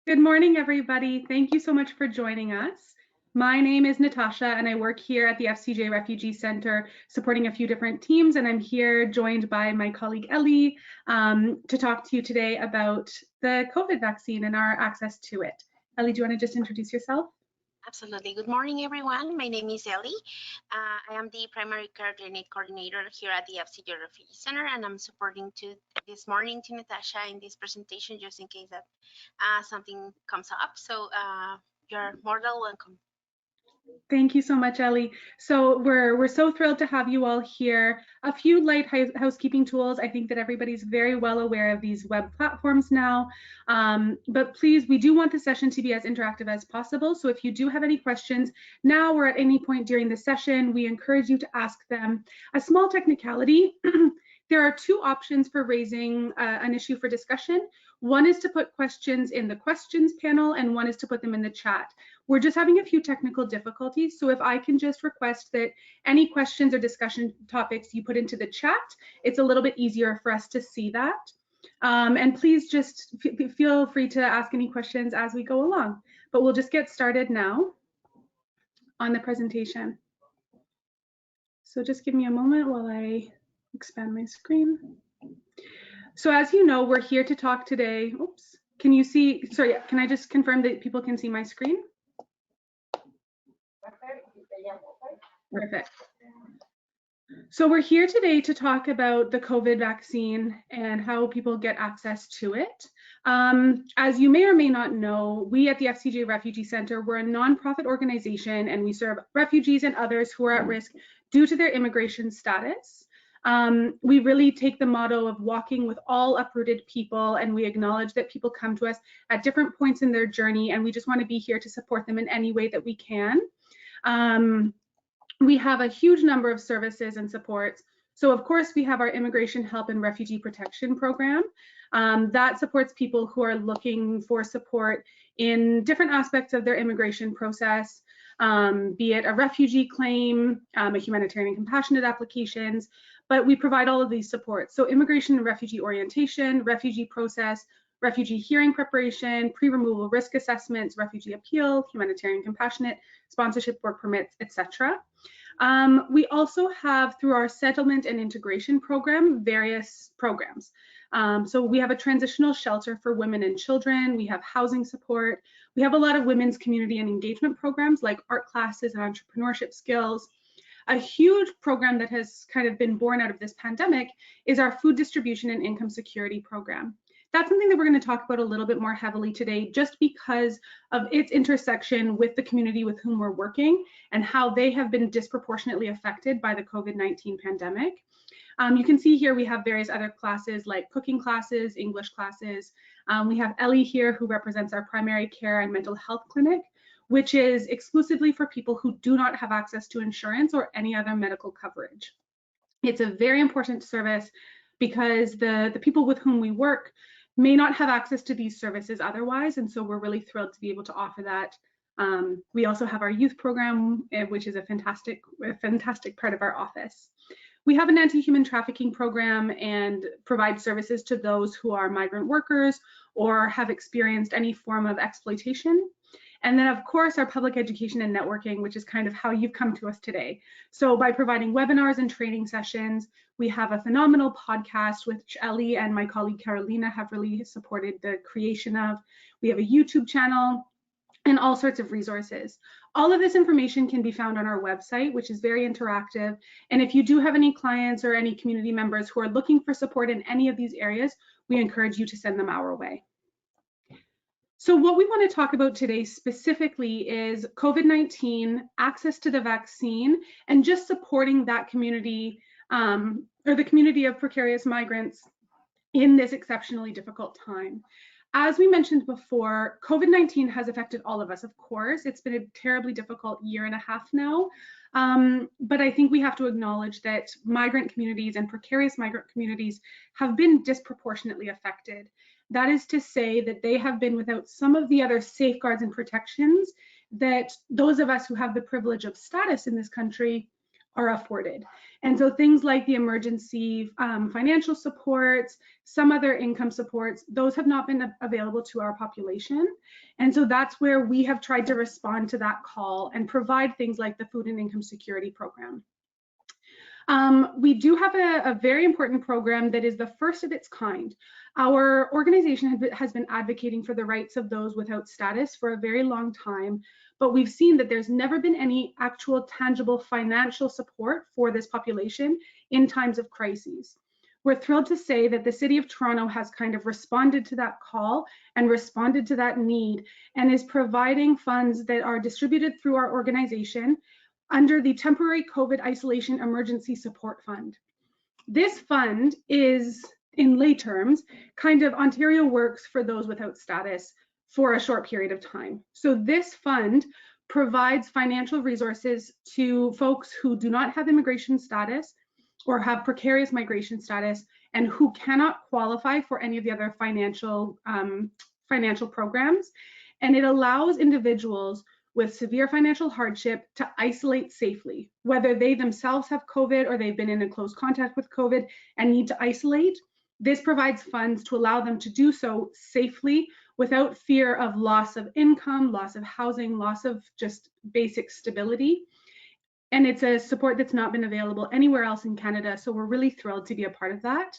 Good morning, everybody. Thank you so much for joining us. My name is Natasha, and I work here at the FCJ Refugee Center supporting a few different teams, and I'm here joined by my colleague Ellie to talk to you today about the COVID vaccine and our access to it. Ellie, do you want to just introduce yourself? Absolutely. Good morning, everyone. My name is Ellie. I am the primary care clinic coordinator here at the FCJ Refugee Center, and I'm supporting this morning to Natasha in this presentation just in case that something comes up. So you're more than welcome. Thank you so much, Ellie. So we're so thrilled to have you all here. A few light housekeeping tools. I think that everybody's very well aware of these web platforms now, but please, we do want the session to be as interactive as possible. So if you do have any questions now or at any point during the session, we encourage you to ask them. A small technicality, there are two options for raising an issue for discussion. One is to put questions in the questions panel, and one is to put them in the chat. We're just having a few technical difficulties, so if I can just request that any questions or discussion topics you put into the chat, it's a little bit easier for us to see that. And please just feel free to ask any questions as we go along. But we'll just get started now on the presentation. So just give me a moment while I expand my screen. So as you know, we're here to talk today. Oops, can you see, sorry, can I just confirm that people can see my screen? Perfect. So we're here today to talk about the COVID vaccine and how people get access to it. As you may or may not know, we at the FCJ Refugee Center, we're a nonprofit organization, and we serve refugees and others who are at risk due to their immigration status. We really take the motto of walking with all uprooted people, and we acknowledge that people come to us at different points in their journey, and we just want to be here to support them in any way that we can. We have a huge number of services and supports. So of course, we have our Immigration Help and Refugee Protection Program. That supports people who are looking for support in different aspects of their immigration process, be it a refugee claim, a humanitarian compassionate applications, but we provide all of these supports. So immigration and refugee orientation, refugee process, refugee hearing preparation, pre-removal risk assessments, refugee appeal, humanitarian compassionate, sponsorship work permits, etc. We also have, through our settlement and integration program, various programs. So we have a transitional shelter for women and children. We have housing support. We have a lot of women's community and engagement programs like art classes and entrepreneurship skills. A huge program that has kind of been born out of this pandemic is our food distribution and income security program. That's something that we're going to talk about a little bit more heavily today, just because of its intersection with the community with whom we're working and how they have been disproportionately affected by the COVID-19 pandemic. You can see here we have various other classes like cooking classes, English classes. We have Ellie here, who represents our primary care and mental health clinic, which is exclusively for people who do not have access to insurance or any other medical coverage. It's a very important service because the people with whom we work may not have access to these services otherwise, and so we're really thrilled to be able to offer that. We also have our youth program, which is a fantastic part of our office. We have an anti-human trafficking program and provide services to those who are migrant workers or have experienced any form of exploitation. And then, of course, our public education and networking, which is kind of how you've come to us today. So by providing webinars and training sessions, we have a phenomenal podcast, which Ellie and my colleague Carolina have really supported the creation of. We have a YouTube channel and all sorts of resources. All of this information can be found on our website, which is very interactive. And if you do have any clients or any community members who are looking for support in any of these areas, we encourage you to send them our way. So what we want to talk about today specifically is COVID-19, access to the vaccine, and just supporting that community or the community of precarious migrants in this exceptionally difficult time. As we mentioned before, COVID-19 has affected all of us, of course. It's been a terribly difficult year and a half now, but I think we have to acknowledge that migrant communities and precarious migrant communities have been disproportionately affected. That is to say that they have been without some of the other safeguards and protections that those of us who have the privilege of status in this country are afforded. And so things like the emergency financial supports, some other income supports, those have not been available to our population. And so that's where we have tried to respond to that call and provide things like the Food and Income Security Program. We do have a very important program that is the first of its kind. Our organization has been advocating for the rights of those without status for a very long time, but we've seen that there's never been any actual tangible financial support for this population in times of crises. We're thrilled to say that the City of Toronto has kind of responded to that call and responded to that need and is providing funds that are distributed through our organization under the Temporary COVID Isolation Emergency Support Fund. This fund is, in lay terms, kind of Ontario Works for those without status for a short period of time. So this fund provides financial resources to folks who do not have immigration status or have precarious migration status and who cannot qualify for any of the other financial programs. And it allows individuals with severe financial hardship to isolate safely, whether they themselves have COVID or they've been in a close contact with COVID and need to isolate. This provides funds to allow them to do so safely without fear of loss of income, loss of housing, loss of just basic stability. And it's a support that's not been available anywhere else in Canada, so we're really thrilled to be a part of that.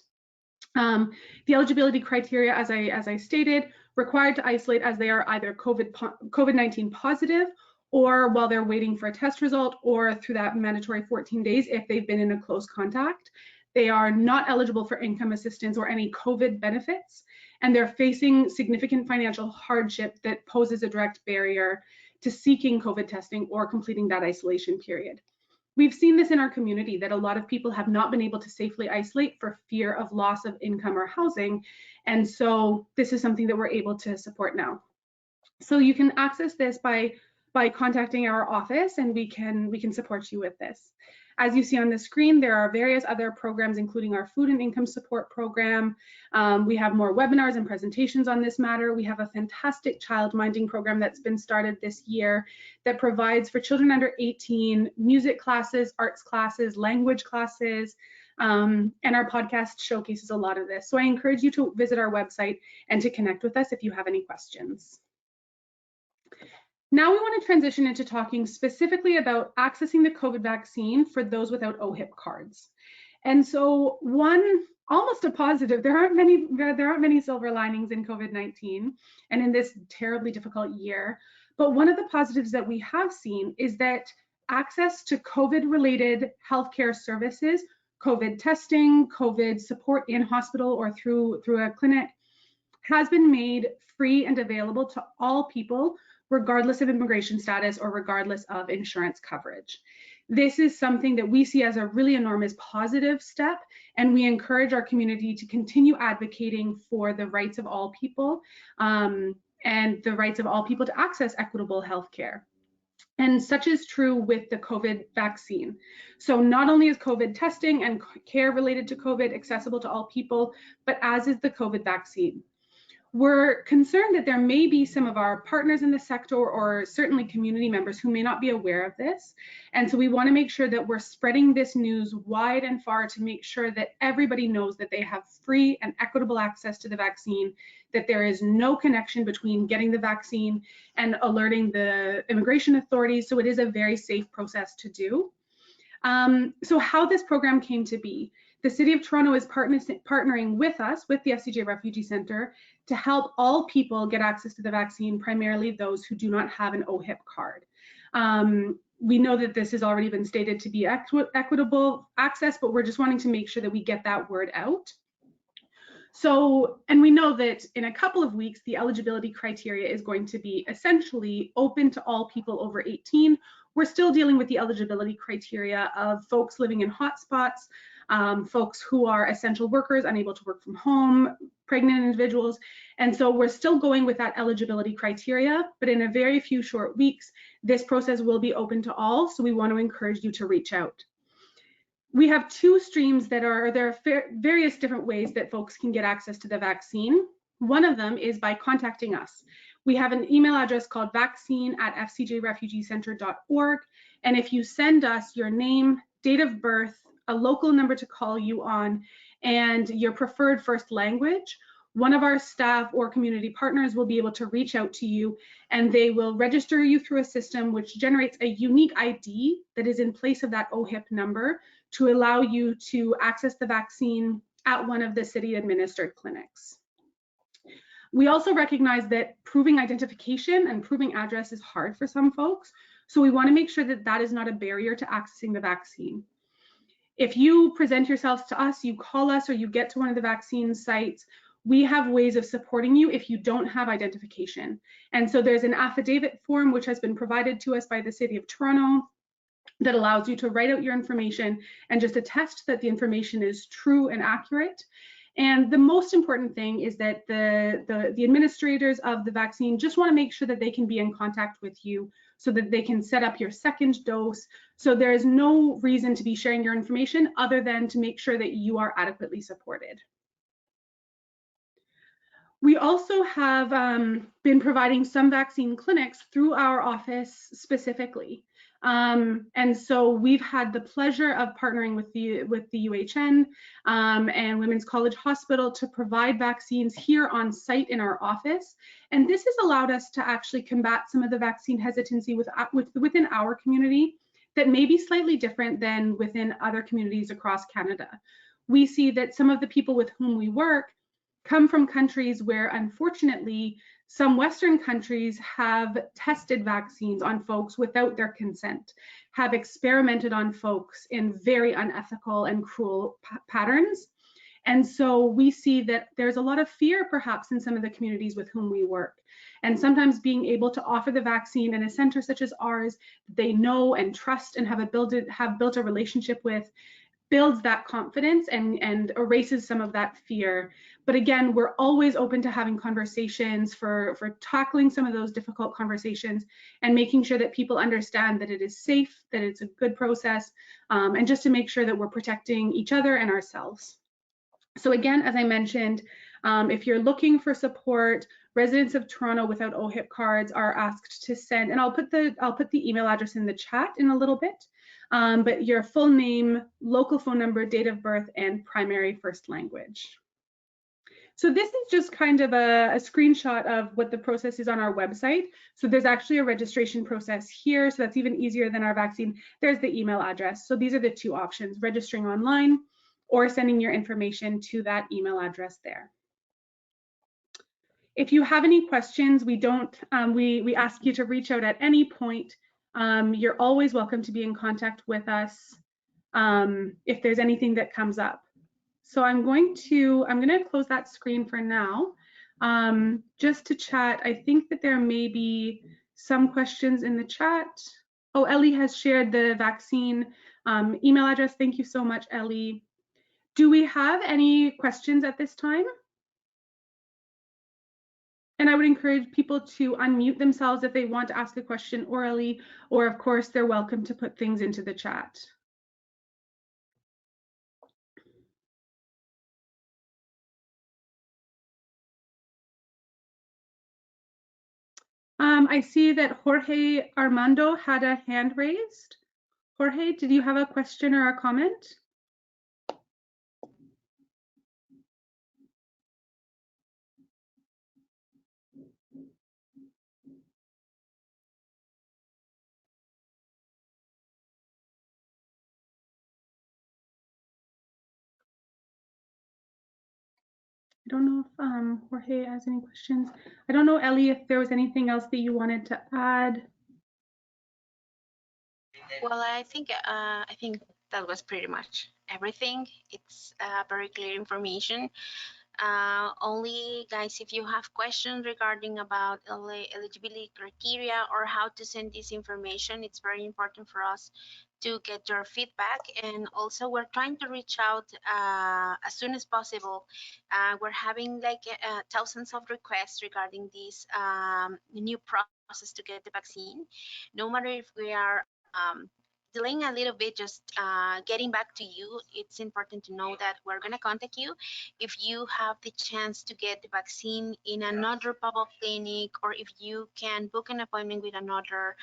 The eligibility criteria, as I stated, required to isolate as they are either COVID-19 positive or while they're waiting for a test result or through that mandatory 14 days if they've been in a close contact. They are not eligible for income assistance or any COVID benefits, and they're facing significant financial hardship that poses a direct barrier to seeking COVID testing or completing that isolation period. We've seen this in our community that a lot of people have not been able to safely isolate for fear of loss of income or housing. And so this is something that we're able to support now. So you can access this by contacting our office, and we can support you with this. As you see on the screen, there are various other programs, including our food and income support program. We have more webinars and presentations on this matter. We have a fantastic child minding program that's been started this year that provides for children under 18 music classes, arts classes, language classes, and our podcast showcases a lot of this. So I encourage you to visit our website and to connect with us if you have any questions. Now we want to transition into talking specifically about accessing the COVID vaccine for those without OHIP cards. And so almost a positive, there aren't many silver linings in COVID-19 and in this terribly difficult year. But one of the positives that we have seen is that access to COVID-related healthcare services, COVID testing, COVID support in hospital or through a clinic, has been made free and available to all people, regardless of immigration status or regardless of insurance coverage. This is something that we see as a really enormous positive step, and we encourage our community to continue advocating for the rights of all people and the rights of all people to access equitable healthcare. And such is true with the COVID vaccine. So not only is COVID testing and care related to COVID accessible to all people, but as is the COVID vaccine. We're concerned that there may be some of our partners in the sector or certainly community members who may not be aware of this. And so we want to make sure that we're spreading this news wide and far to make sure that everybody knows that they have free and equitable access to the vaccine, that there is no connection between getting the vaccine and alerting the immigration authorities. So it is a very safe process to do. So how this program came to be. The City of Toronto is partnering with us, with the FCJ Refugee Centre, to help all people get access to the vaccine, primarily those who do not have an OHIP card. We know that this has already been stated to be equitable access, but we're just wanting to make sure that we get that word out. So, and we know that in a couple of weeks, the eligibility criteria is going to be essentially open to all people over 18. We're still dealing with the eligibility criteria of folks living in hotspots, folks who are essential workers, unable to work from home, pregnant individuals. And so we're still going with that eligibility criteria, but in a very few short weeks, this process will be open to all. So we want to encourage you to reach out. We have two streams there are various different ways that folks can get access to the vaccine. One of them is by contacting us. We have an email address called vaccine@fcjrefugeecenter.org. And if you send us your name, date of birth, a local number to call you on, and your preferred first language, one of our staff or community partners will be able to reach out to you, and they will register you through a system which generates a unique ID that is in place of that OHIP number to allow you to access the vaccine at one of the city administered clinics. We also recognize that proving identification and proving address is hard for some folks, so we want to make sure that that is not a barrier to accessing the vaccine. If you present yourselves to us, you call us, or you get to one of the vaccine sites, we have ways of supporting you if you don't have identification. And so there's an affidavit form which has been provided to us by the City of Toronto that allows you to write out your information and just attest that the information is true and accurate. And the most important thing is that the administrators of the vaccine just want to make sure that they can be in contact with you so that they can set up your second dose. So there is no reason to be sharing your information other than to make sure that you are adequately supported. We also have been providing some vaccine clinics through our office specifically. And so we've had the pleasure of partnering with the UHN and Women's College Hospital to provide vaccines here on site in our office. And this has allowed us to actually combat some of the vaccine hesitancy within our community that may be slightly different than within other communities across Canada. We see that some of the people with whom we work come from countries where, unfortunately, some Western countries have tested vaccines on folks without their consent, have experimented on folks in very unethical and cruel patterns. And so we see that there's a lot of fear perhaps in some of the communities with whom we work. And sometimes being able to offer the vaccine in a center such as ours, they know and trust and have built a relationship with, builds that confidence and erases some of that fear. But again, we're always open to having conversations for tackling some of those difficult conversations and making sure that people understand that it is safe, that it's a good process, and just to make sure that we're protecting each other and ourselves. So again, as I mentioned, if you're looking for support, residents of Toronto without OHIP cards are asked to send, and I'll put the email address in the chat in a little bit, but your full name, local phone number, date of birth, and primary first language. So this is just kind of a screenshot of what the process is on our website. So there's actually a registration process here, so that's even easier than our vaccine. There's the email address. So these are the two options, registering online or sending your information to that email address there. If you have any questions, we ask you to reach out at any point. You're always welcome to be in contact with us if there's anything that comes up. So I'm going to close that screen for now, just to chat. I think that there may be some questions in the chat. Oh, Ellie has shared the vaccine email address. Thank you so much, Ellie. Do we have any questions at this time? And I would encourage people to unmute themselves if they want to ask a question orally, or of course, they're welcome to put things into the chat. I see that Jorge Armando had a hand raised. Jorge, did you have a question or a comment? I don't know if Jorge has any questions. I don't know, Ellie, if there was anything else that you wanted to add. Well, I think that was pretty much everything. It's very clear information. Only guys, if you have questions regarding about eligibility criteria or how to send this information, it's very important for us to get your feedback. And also we're trying to reach out as soon as possible. We're having like thousands of requests regarding this new process to get the vaccine. No matter if we are delaying a little bit, just getting back to you, it's important to know that we're going to contact you if you have the chance to get the vaccine in another public clinic, or if you can book an appointment with another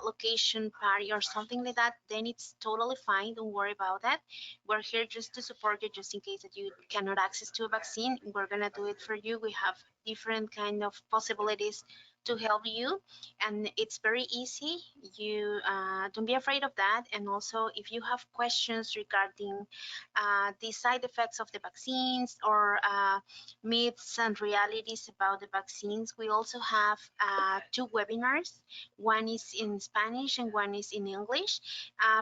location party or something like that. Then it's totally fine, don't worry about that. We're here just to support you, just in case that you cannot access to a vaccine. We're going to do it for you. We have different kind of possibilities to help you, and it's very easy. You don't be afraid of that. And also, if you have questions regarding the side effects of the vaccines, or myths and realities about the vaccines, we also have 2 webinars. One is in Spanish and one is in English,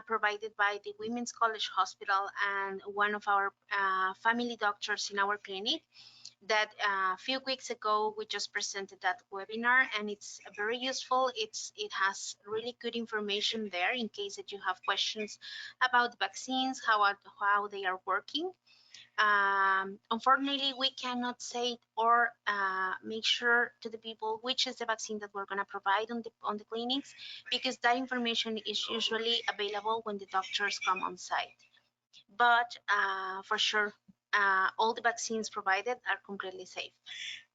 provided by the Women's College Hospital and one of our family doctors in our clinic. That a few weeks ago we just presented that webinar, and it's very useful. It has really good information there in case that you have questions about vaccines, how they are working. Unfortunately, we cannot say or make sure to the people which is the vaccine that we're going to provide on the clinics, because that information is usually available when the doctors come on site. But for sure, all the vaccines provided are completely safe.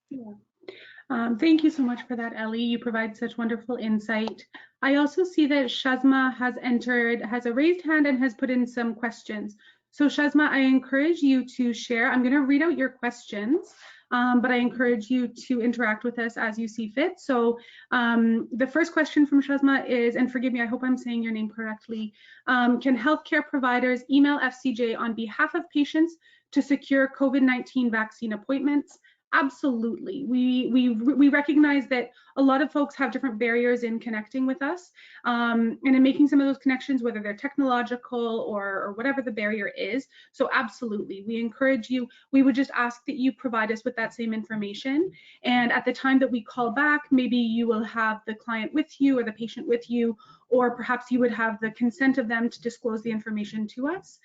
Yeah. Thank you so much for that, Ellie. You provide such wonderful insight. I also see that Shazma has a raised hand and has put in some questions. So Shazma, I encourage you to share. I'm going to read out your questions, but I encourage you to interact with us as you see fit. So the first question from Shazma is, and forgive me, I hope I'm saying your name correctly, can healthcare providers email FCJ on behalf of patients to secure COVID-19 vaccine appointments? Absolutely. We recognize that a lot of folks have different barriers in connecting with us, and in making some of those connections, whether they're technological or whatever the barrier is. So absolutely, we encourage you. We would just ask that you provide us with that same information. And at the time that we call back, maybe you will have the client with you or the patient with you, or perhaps you would have the consent of them to disclose the information to us.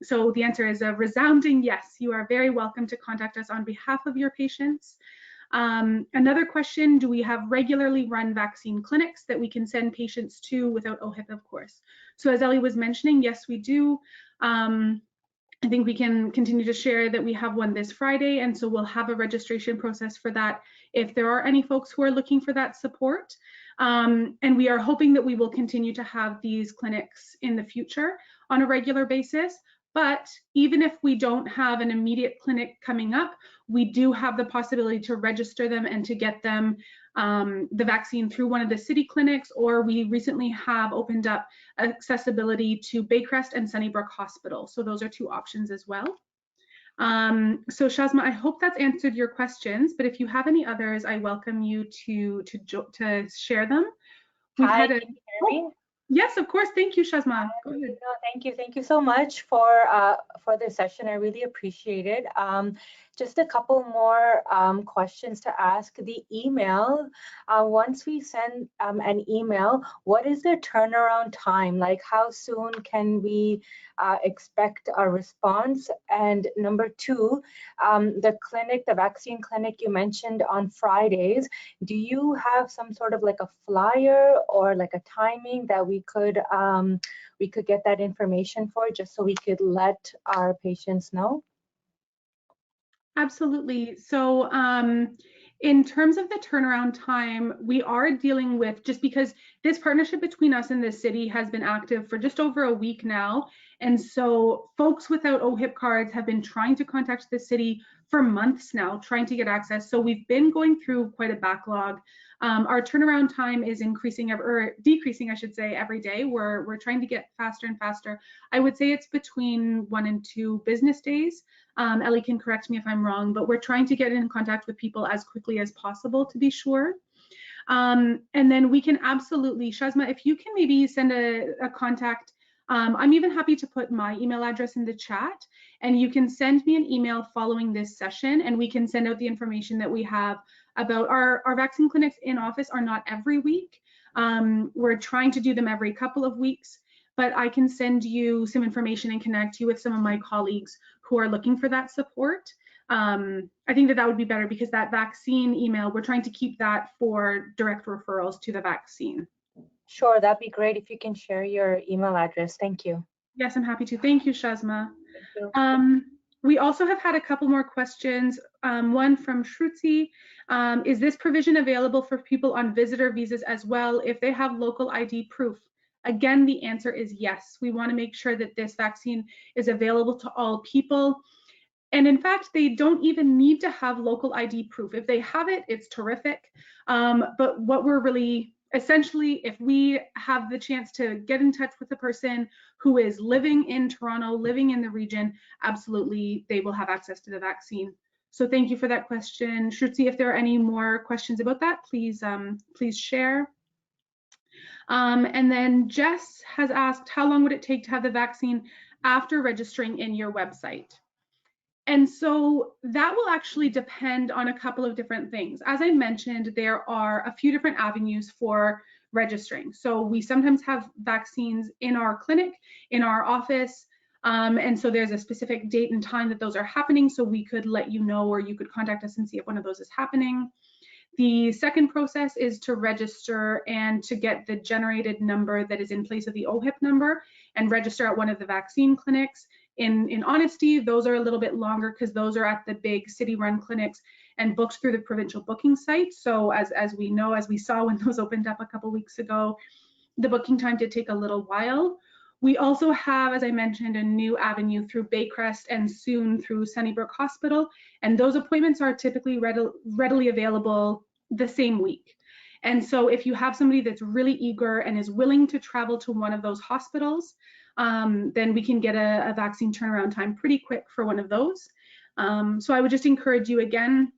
So the answer is a resounding yes. You are very welcome to contact us on behalf of your patients. Another question, do we have regularly run vaccine clinics that we can send patients to without OHIP, of course? So as Ellie was mentioning, yes, we do. I think we can continue to share that we have one this Friday, and so we'll have a registration process for that if there are any folks who are looking for that support. And we are hoping that we will continue to have these clinics in the future on a regular basis. But even if we don't have an immediate clinic coming up, we do have the possibility to register them and to get them the vaccine through one of the city clinics, or we recently have opened up accessibility to Baycrest and Sunnybrook Hospital. So those are 2 options as well. So Shazma, I hope that's answered your questions, but if you have any others, I welcome you to share them. Hi, can you hear me? Yes, of course. Thank you, Shazma. Go ahead. No, thank you so much for this session. I really appreciate it. Just a couple more questions to ask. The email, once we send an email, what is the turnaround time? Like, how soon can we expect a response? And number 2, the vaccine clinic you mentioned on Fridays, do you have some sort of like a flyer or like a timing that we could get that information for, just so we could let our patients know? Absolutely. So in terms of the turnaround time, we are dealing with, just because this partnership between us and the city has been active for just over a week now. And so folks without OHIP cards have been trying to contact the city for months now, trying to get access. So we've been going through quite a backlog. Our turnaround time is decreasing, I should say, every day. We're trying to get faster and faster. I would say it's between 1 and 2 business days. Ellie can correct me if I'm wrong, but we're trying to get in contact with people as quickly as possible to be sure. And then we can absolutely, Shazma, if you can maybe send a contact, I'm even happy to put my email address in the chat, and you can send me an email following this session, and we can send out the information that we have about our vaccine clinics in office are not every week. We're trying to do them every couple of weeks, but I can send you some information and connect you with some of my colleagues who are looking for that support. I think that would be better, because that vaccine email, we're trying to keep that for direct referrals to the vaccine. Sure, that'd be great if you can share your email address. Thank you. Yes, I'm happy to. Thank you, Shazma. Thank you. We also have had a couple more questions. One from Shruti. Is this provision available for people on visitor visas as well if they have local ID proof? Again, the answer is yes. We want to make sure that this vaccine is available to all people. And in fact, they don't even need to have local ID proof. If they have it, it's terrific. But what we're really, essentially, if we have the chance to get in touch with the person who is living in Toronto, living in the region, absolutely, they will have access to the vaccine. So thank you for that question. Shruti, if there are any more questions about that, please share. And then Jess has asked, how long would it take to have the vaccine after registering in your website? And so that will actually depend on a couple of different things. As I mentioned, there are a few different avenues for registering. So we sometimes have vaccines in our clinic, in our office, and so there's a specific date and time that those are happening, so we could let you know, or you could contact us and see if one of those is happening. The second process is to register and to get the generated number that is in place of the OHIP number and register at one of the vaccine clinics. In honesty, those are a little bit longer because those are at the big city-run clinics and booked through the provincial booking site. So as we know, as we saw when those opened up a couple weeks ago, the booking time did take a little while. We also have, as I mentioned, a new avenue through Baycrest and soon through Sunnybrook Hospital, and those appointments are typically readily available the same week. And so if you have somebody that's really eager and is willing to travel to one of those hospitals, then we can get a vaccine turnaround time pretty quick for one of those. So I would just encourage you again,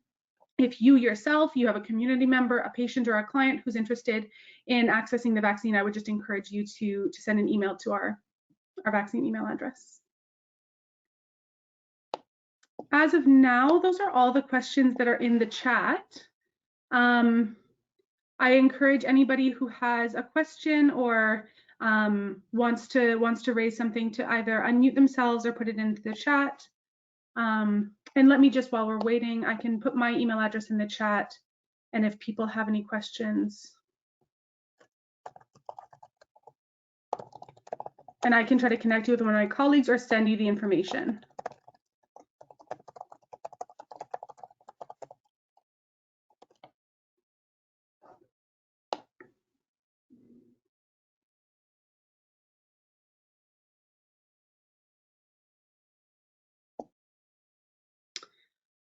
if you yourself, you have a community member, a patient, or a client who's interested in accessing the vaccine, I would just encourage you to send an email to our vaccine email address. As of now, those are all the questions that are in the chat. I encourage anybody who has a question or wants to raise something to either unmute themselves or put it into the chat. And let me just, while we're waiting, I can put my email address in the chat, and if people have any questions, and I can try to connect you with one of my colleagues or send you the information.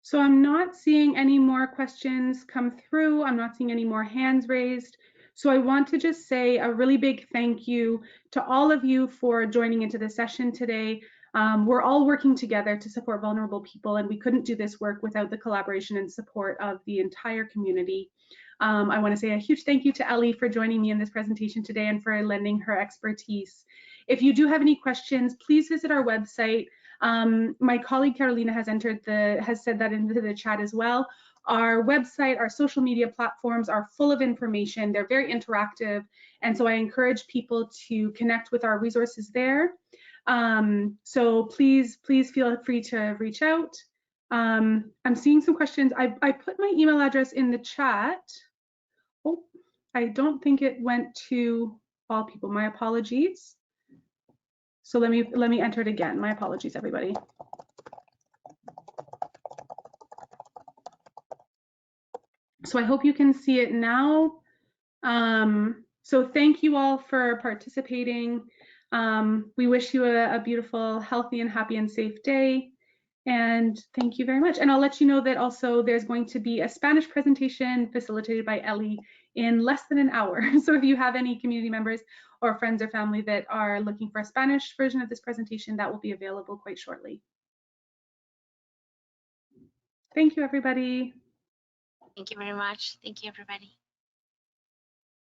So I'm not seeing any more questions come through. I'm not seeing any more hands raised. So I want to just say a really big thank you to all of you for joining into the session today. We're all working together to support vulnerable people, and we couldn't do this work without the collaboration and support of the entire community. I want to say a huge thank you to Ellie for joining me in this presentation today and for lending her expertise. If you do have any questions, please visit our website. My colleague Carolina has said that into the chat as well. Our website, our social media platforms are full of information. They're very interactive, and so I encourage people to connect with our resources there. So please feel free to reach out. I'm seeing some questions. I put my email address in the chat. Oh, I don't think it went to all people. My apologies. So let me enter it again. My apologies, everybody. So I hope you can see it now. So thank you all for participating. We wish you a beautiful, healthy, and happy and safe day. And thank you very much. And I'll let you know that also there's going to be a Spanish presentation facilitated by Ellie in less than an hour. So if you have any community members or friends or family that are looking for a Spanish version of this presentation, that will be available quite shortly. Thank you, everybody. Thank you very much. Thank you, everybody.